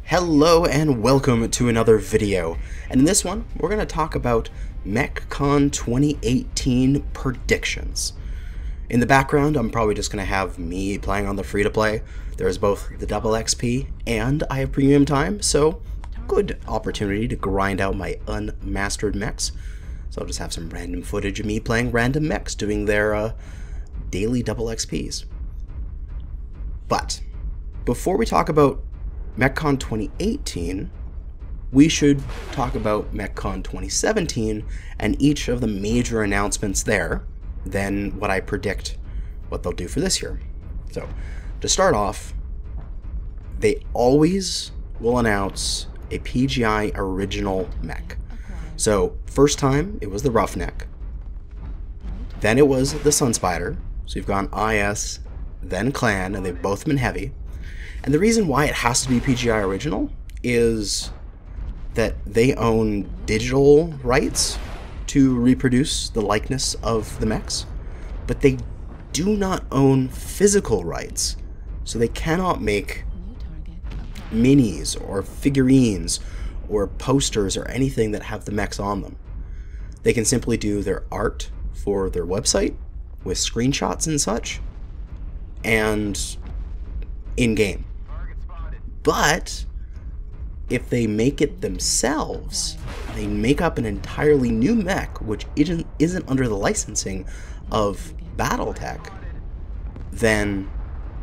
Hello and welcome to another video, and in this one we're going to talk about MechCon 2018 predictions. In the background I'm probably just going to have me playing on the free-to-play. There's both the double XP and I have premium time, so good opportunity to grind out my unmastered mechs. So I'll just have some random footage of me playing random mechs doing their daily double XPs. But before we talk about MechCon 2018, we should talk about MechCon 2017 and each of the major announcements there, then what I predict what they'll do for this year. So, to start off, they always will announce a PGI original mech. So, first time, it was the Roughneck, then it was the Sunspider, so you've gone IS, then Clan, and they've both been heavy. And the reason why it has to be PGI original is that they own digital rights to reproduce the likeness of the mechs, but they do not own physical rights. So they cannot make minis or figurines or posters or anything that have the mechs on them. They can simply do their art for their website with screenshots and such, and in-game. But if they make it themselves, they make up an entirely new mech which isn't under the licensing of BattleTech, then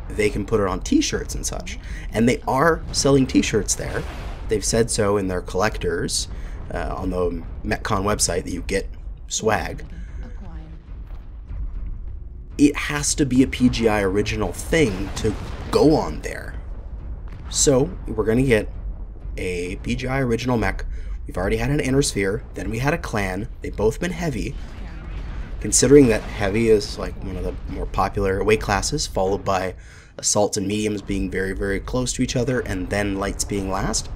they can put it on t-shirts and such. And they are selling t-shirts there. They've said so in their collectors on the MechCon website that you get swag. It has to be a PGI original thing to go on there. So we're going to get a PGI original mech. We've already had an Inner Sphere, then we had a Clan. They've both been heavy. Considering that heavy is like one of the more popular weight classes, followed by assaults and mediums being very, very close to each other, and then lights being last,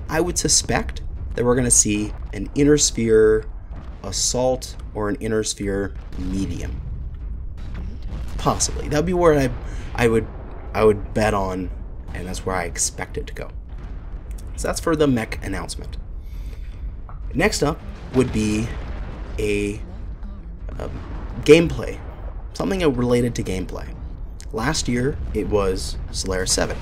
I would suspect that we're going to see an Inner Sphere assault or an Inner Sphere medium. Possibly. That would be where I would bet on, and that's where I expect it to go. So that's for the mech announcement. Next up would be a gameplay, something related to gameplay. Last year it was Solaris 7.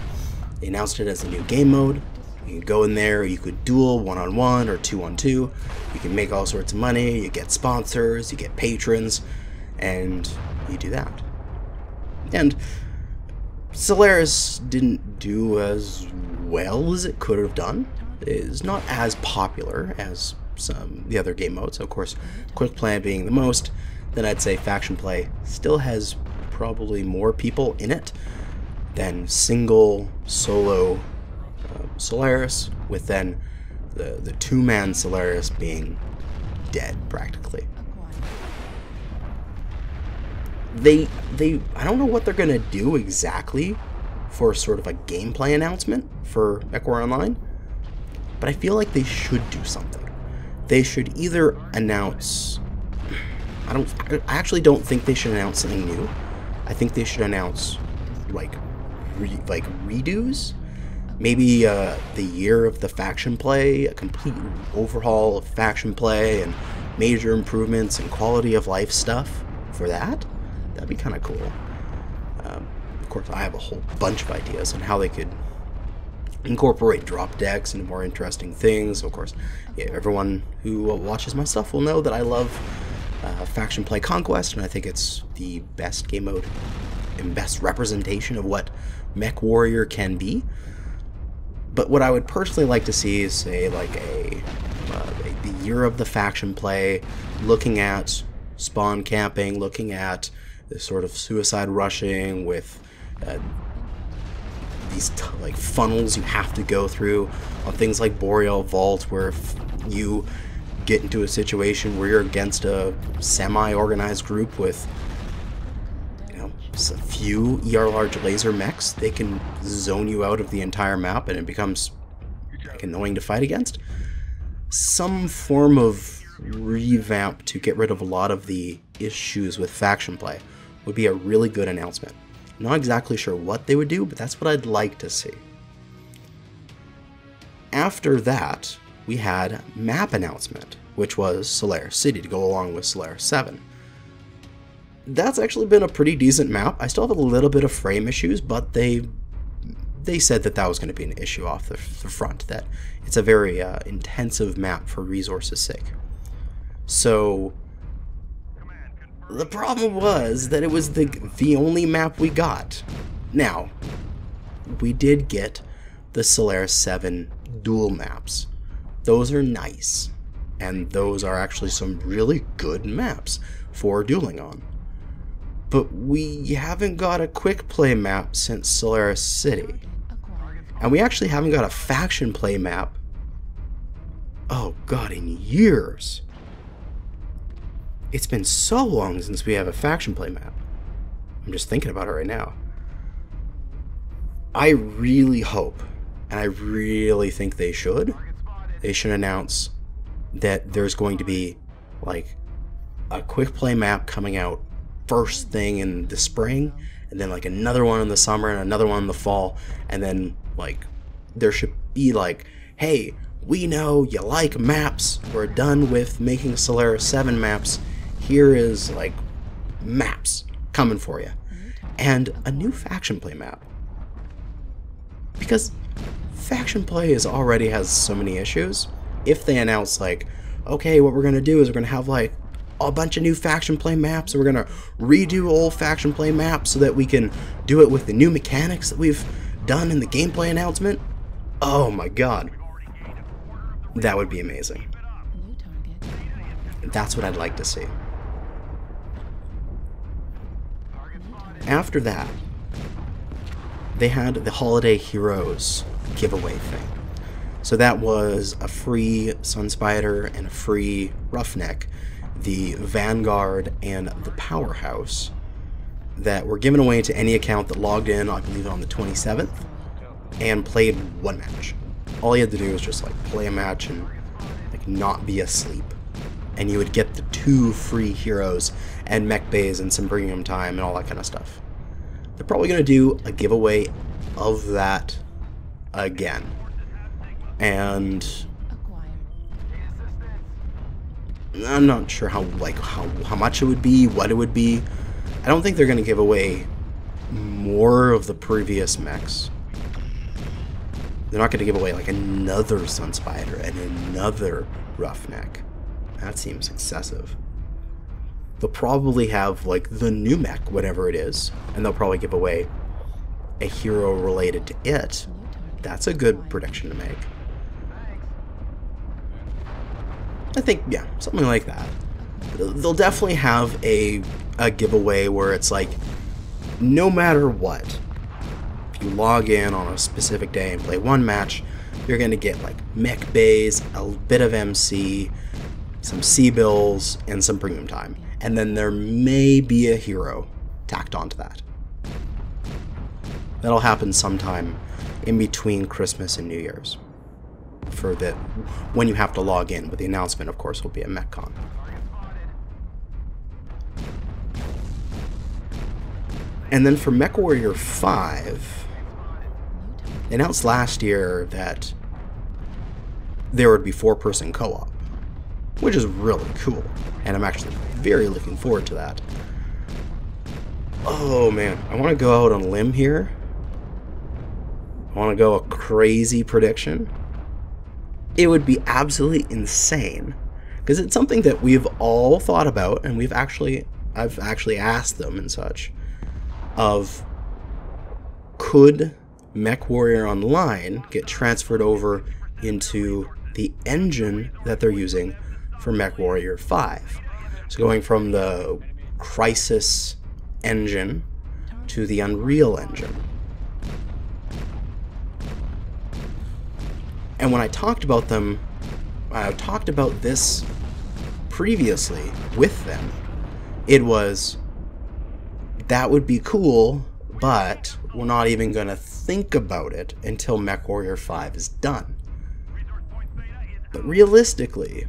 They announced it as a new game mode. You could go in there, you could duel 1-on-1 or 2-on-2. You can make all sorts of money, you get sponsors, you get patrons, and you do that. And Solaris didn't do as well as it could have done. It is not as popular as the other game modes. Of course, quick play being the most, then I'd say faction play still has probably more people in it than single solo Solaris, with then the two-man Solaris being dead practically. I don't know what they're gonna do exactly for sort of a gameplay announcement for MechWarrior Online, but I feel like they should do something. They should either announce, I actually don't think they should announce something new. I think they should announce like redos, maybe the year of the faction play, a complete overhaul of faction play and major improvements and quality of life stuff for that. That'd be kind of cool. Of course, I have a whole bunch of ideas on how they could incorporate drop decks into more interesting things. Of course, yeah, everyone who watches my stuff will know that I love Faction Play Conquest, and I think it's the best game mode and best representation of what MechWarrior can be. But what I would personally like to see is, say, like the year of the faction play, looking at spawn camping, looking at the sort of suicide rushing with these like funnels you have to go through on things like Boreal Vault, where if you get into a situation where you're against a semi-organized group with, you know, a few ER large laser mechs, they can zone you out of the entire map and it becomes like annoying to fight against. Some form of revamp to get rid of a lot of the issues with faction play would be a really good announcement. I'm not exactly sure what they would do, but that's what I'd like to see. After that, we had map announcement, which was Solaris City to go along with Solaris 7. That's actually been a pretty decent map. I still have a little bit of frame issues, but they said that that was going to be an issue off the front, that it's a very intensive map for resources' sake. So the problem was that it was the only map we got. Now, we did get the Solaris 7 dual maps. Those are nice, and those are actually some really good maps for dueling on. But we haven't got a quick play map since Solaris City. And we actually haven't got a faction play map, oh god, in years. It's been so long since we have a faction play map. I'm just thinking about it right now. I really hope, and I really think they should announce that there's going to be like a quick play map coming out first thing in the spring, and then like another one in the summer and another one in the fall, and then like there should be like, hey, we know you like maps, we're done with making Solaris 7 maps, here is like maps coming for you, and a new faction play map, because faction play already has so many issues. If they announce like, okay, what we're gonna do is we're gonna have like a bunch of new faction play maps, and we're gonna redo old faction play maps so that we can do it with the new mechanics that we've done in the gameplay announcement, oh my god, that would be amazing. That's what I'd like to see. After that, they had the Holiday Heroes giveaway thing. So that was a free Sunspider and a free Roughneck, the Vanguard and the Powerhouse, that were given away to any account that logged in, I believe, on the 27th, and played one match. All you had to do was just like play a match and like not be asleep, and you would get the 2 free heroes and mech bays and some premium time and all that kind of stuff. They're probably going to do a giveaway of that again, and I'm not sure how much it would be, what it would be. I don't think they're going to give away more of the previous mechs. They're not going to give away like another Sunspider and another Roughneck. That seems excessive. They'll probably have like the new mech, whatever it is, and they'll probably give away a hero related to it. That's a good prediction to make. I think, yeah, something like that. They'll definitely have a giveaway where it's like, no matter what, if you log in on a specific day and play one match, you're going to get like mech bays, a bit of MC, some C-bills, and some premium time. And then there may be a hero tacked onto that. That'll happen sometime in between Christmas and New Year's. For the when you have to log in, but the announcement, of course, will be at MechCon. And then for MechWarrior 5, they announced last year that there would be 4-person co-op, which is really cool, and I'm actually very looking forward to that. Oh man, I want to go out on a limb here. I want to go a crazy prediction. It would be absolutely insane, because it's something that we've all thought about, and I've actually asked them and such, of could MechWarrior Online get transferred over into the engine that they're using for MechWarrior 5. So going from the Crysis engine to the Unreal engine. And when I talked about them, I talked about this previously with them, it was, that would be cool, but we're not even going to think about it until MechWarrior 5 is done. But realistically,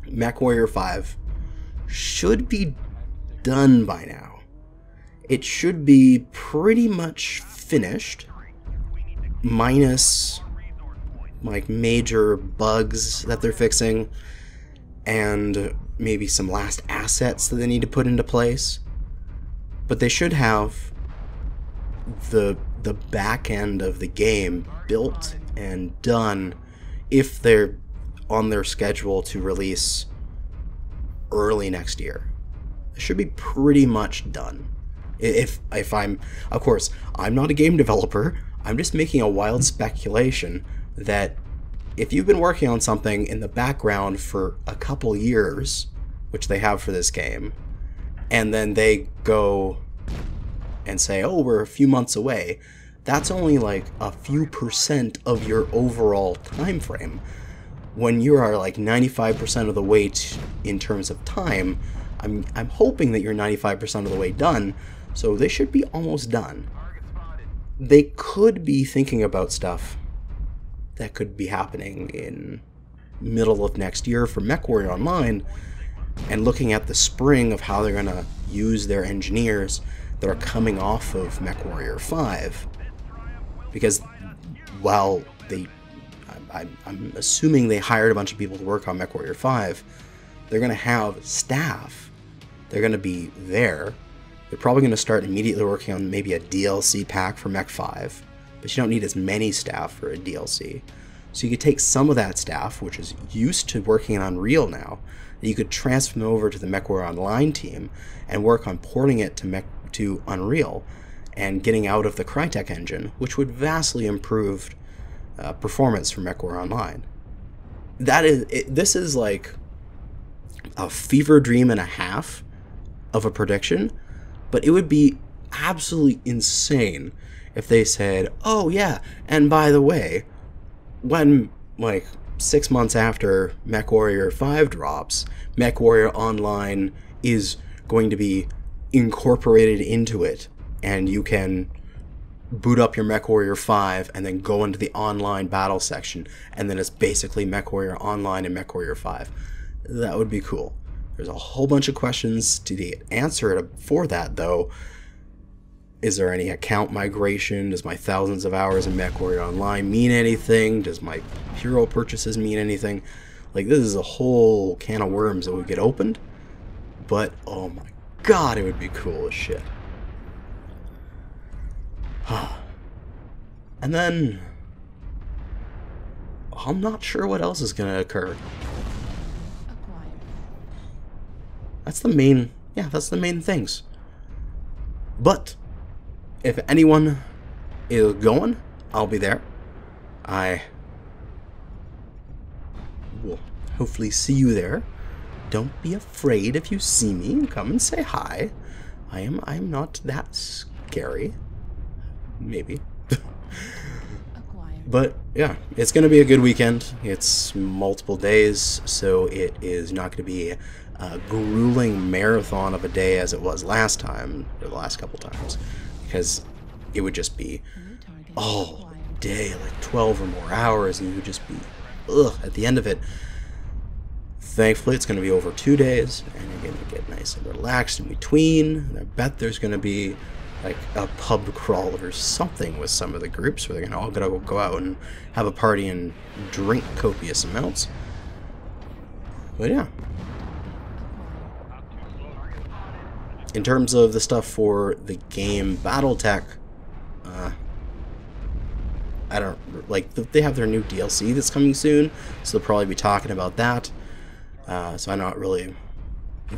MechWarrior 5 should be done by now. It should be pretty much finished, minus like major bugs that they're fixing, and maybe some last assets that they need to put into place. But they should have the back end of the game built and done if they're on their schedule to release early next year. It should be pretty much done. If I'm, of course, I'm not a game developer, I'm just making a wild speculation that if you've been working on something in the background for a couple years, which they have for this game, and then they go and say, oh, we're a few months away, that's only like a few % of your overall time frame. When you are like 95% of the way in terms of time, I'm hoping that you're 95% of the way done, so they should be almost done. They could be thinking about stuff that could be happening in middle of next year for MechWarrior Online, and looking at the spring of how they're going to use their engineers that are coming off of MechWarrior 5. Because while I'm assuming they hired a bunch of people to work on MechWarrior 5, they're going to have staff. They're going to be there. They're probably going to start immediately working on maybe a DLC pack for Mech 5, but you don't need as many staff for a DLC. So you could take some of that staff, which is used to working in Unreal now, and you could transfer them over to the MechWarrior Online team and work on porting it to Unreal and getting out of the Crytek engine, which would vastly improve performance for MechWarrior Online. This is like a fever dream and a half of a prediction, but it would be absolutely insane if they said, oh yeah, and by the way, when like 6 months after MechWarrior 5 drops, MechWarrior Online is going to be incorporated into it, and you can boot up your MechWarrior 5 and then go into the online battle section, and then it's basically MechWarrior Online and MechWarrior 5. That would be cool. There's a whole bunch of questions to the answer for that, though. Is there any account migration? Does my thousands of hours in MechWarrior Online mean anything? Does my hero purchases mean anything? Like, this is a whole can of worms that would get opened. But, oh my god, it would be cool as shit. And then, I'm not sure what else is going to occur. That's the main things. But if anyone is going, I'll be there. I will hopefully see you there. Don't be afraid if you see me. Come and say hi. I'm not that scary. Maybe. But yeah, it's going to be a good weekend. It's multiple days, so it is not going to be a grueling marathon of a day as it was last time, or the last couple times, because it would just be all day, like 12 or more hours, and you would just be at the end of it. Thankfully, it's going to be over 2 days, and you're going to get nice and relaxed in between. And I bet there's going to be like a pub crawl or something with some of the groups where they're all going to go out and have a party and drink copious amounts. But yeah. In terms of the stuff for the game BattleTech, I don't, like, they have their new DLC that's coming soon, so they'll probably be talking about that. So I'm not really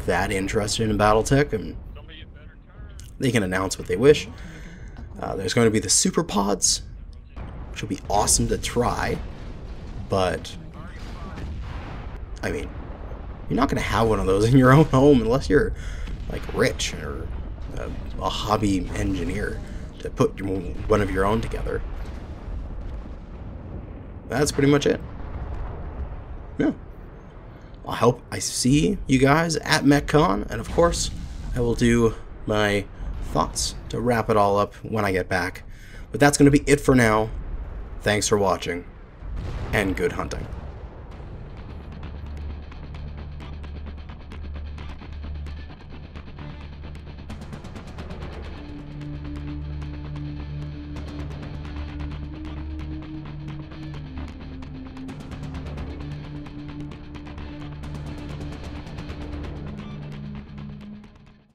that interested in BattleTech, and they can announce what they wish. There's going to be the Super Pods, which will be awesome to try, but, I mean, you're not going to have one of those in your own home unless you're, like, rich or a hobby engineer to put one of your own together. That's pretty much it. Yeah. I hope I see you guys at MechCon, and of course, I will do my thoughts to wrap it all up when I get back. But that's going to be it for now. Thanks for watching, and good hunting.